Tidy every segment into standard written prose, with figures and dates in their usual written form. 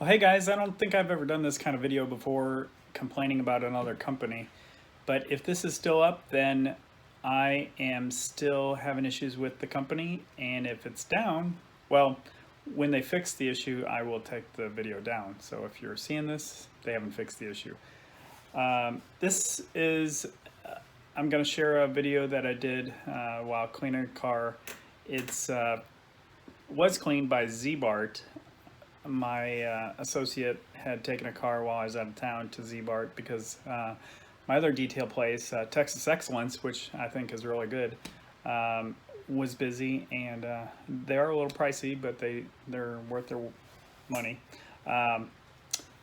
Well, hey guys, I don't think I've ever done this kind of video before complaining about another company, but if this is still up, then I am still having issues with the company, and if it's down, well, when they fix the issue, I will take the video down. So if you're seeing this, they haven't fixed the issue. This is, I'm going to share a video that I did while cleaning a car. It's was cleaned by Ziebart. My associate had taken a car while I was out of town to Ziebart because my other detail place, Texas Excellence, which I think is really good, was busy, and they are a little pricey, but they're worth their money.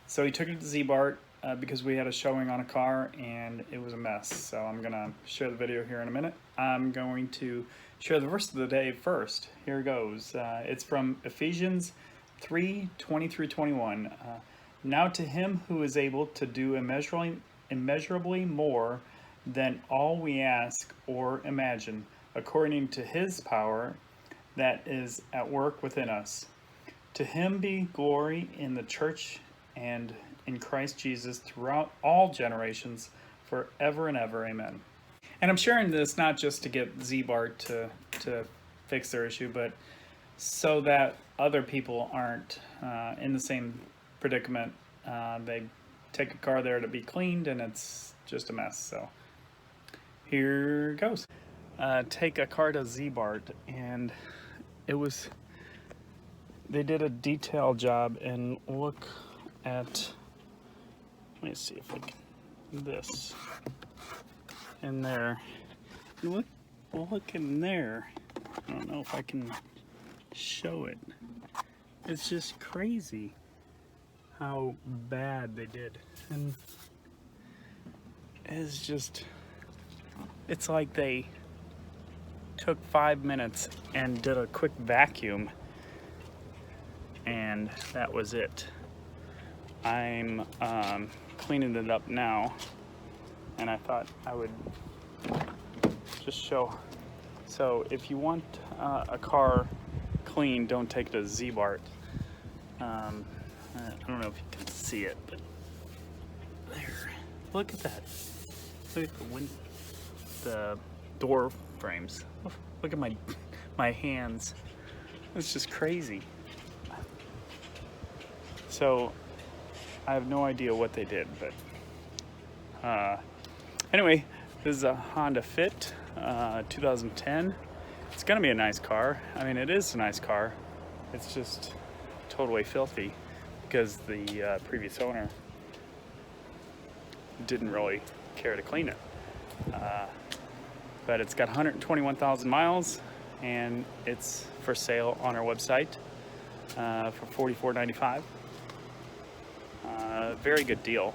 So he took it to Ziebart because we had a showing on a car and it was a mess. So I'm gonna share the video here in a minute. I'm going to share the verse of the day first. Here it goes. It's from Ephesians 3:20-21. Now to him who is able to do immeasurably more than all we ask or imagine, according to his power that is at work within us. To him be glory in the church and in Christ Jesus throughout all generations, forever and ever. Amen. And I'm sharing this not just to get Ziebart to fix their issue, but so that other people aren't in the same predicament. They take a car there to be cleaned and it's just a mess. So here goes. Take a car to Ziebart, and they did a detail job, and look at, let me see if I can, this in there. Look in there. I don't know if I can show it. It's just crazy how bad they did, and it's like they took 5 minutes and did a quick vacuum and that was it. I'm cleaning it up now, and I thought I would just show. So if you want a car clean, don't take it to Ziebart. I don't know if you can see it, but there. Look at that. Look at the door frames. Look at my hands. It's just crazy. So I have no idea what they did, but anyway, this is a Honda Fit 2010. It's gonna be a nice car. I mean, it is a nice car. It's just totally filthy because the previous owner didn't really care to clean it. But it's got 121,000 miles, and it's for sale on our website for $44.95. Very good deal.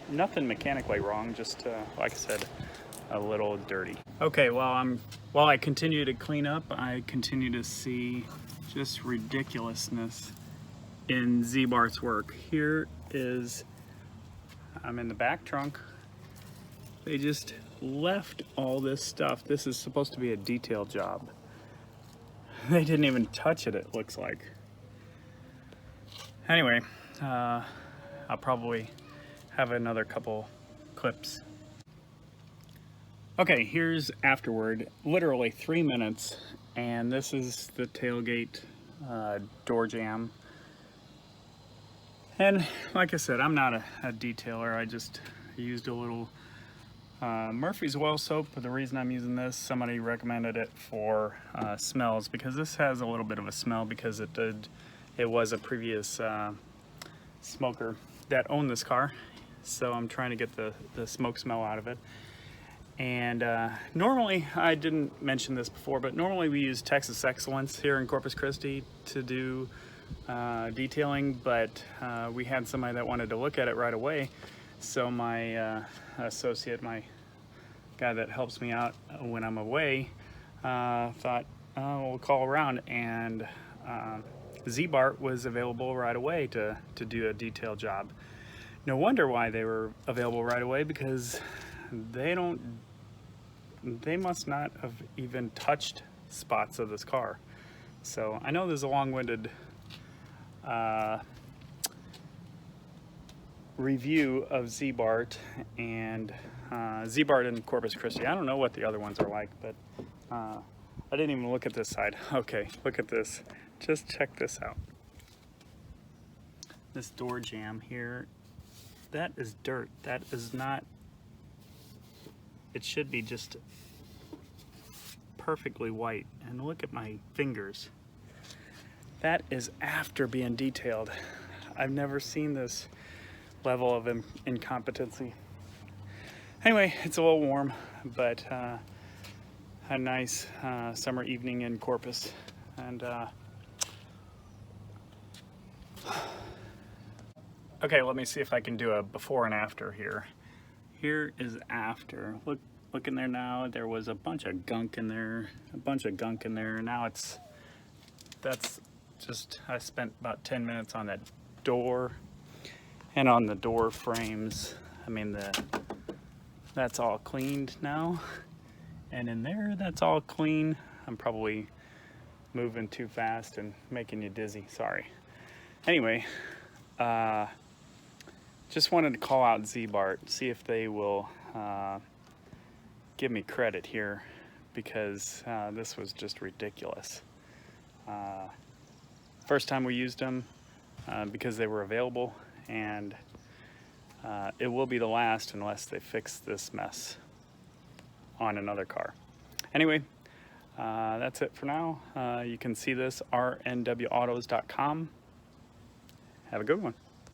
Nothing mechanically wrong, just like I said, a little dirty. Okay, while I continue to clean up, I continue to see just ridiculousness in Ziebart's work. Here is, I'm in the back trunk. They just left all this stuff. This is supposed to be a detail job. They didn't even touch it, it looks like. Anyway, I'll probably have another couple clips. Okay, here's afterward, literally 3 minutes, and this is the tailgate door jamb. And like I said, I'm not a detailer. I just used a little Murphy's Oil Soap. But the reason I'm using this, somebody recommended it for smells, because this has a little bit of a smell because it was a previous smoker that owned this car. So I'm trying to get the smoke smell out of it. And normally, I didn't mention this before, but normally we use Texas Excellence here in Corpus Christi to do detailing, but we had somebody that wanted to look at it right away. So my associate, my guy that helps me out when I'm away, thought, oh, we'll call around, and Ziebart was available right away to do a detail job. No wonder why they were available right away, because they must not have even touched spots of this car. So I know there's a long-winded review of Ziebart and Ziebart and Corpus Christi. I don't know what the other ones are like, but I didn't even look at this side. Okay, look at this. Just check this out. This door jamb here, that is dirt. That is not, it should be just perfectly white. And look at my fingers. That is after being detailed. I've never seen this level of incompetency. Anyway, it's a little warm, but a nice summer evening in Corpus. And okay, let me see if I can do a before and after here. Here is after. Look in there now. There was a bunch of gunk in there, Now that's just, I spent about 10 minutes on that door and on the door frames. I mean, that's all cleaned now. And in there, that's all clean. I'm probably moving too fast and making you dizzy, sorry. Anyway, just wanted to call out Ziebart, see if they will give me credit here, because this was just ridiculous. First time we used them because they were available, and it will be the last unless they fix this mess on another car. Anyway, that's it for now. You can see this rnwautos.com. Have a good one.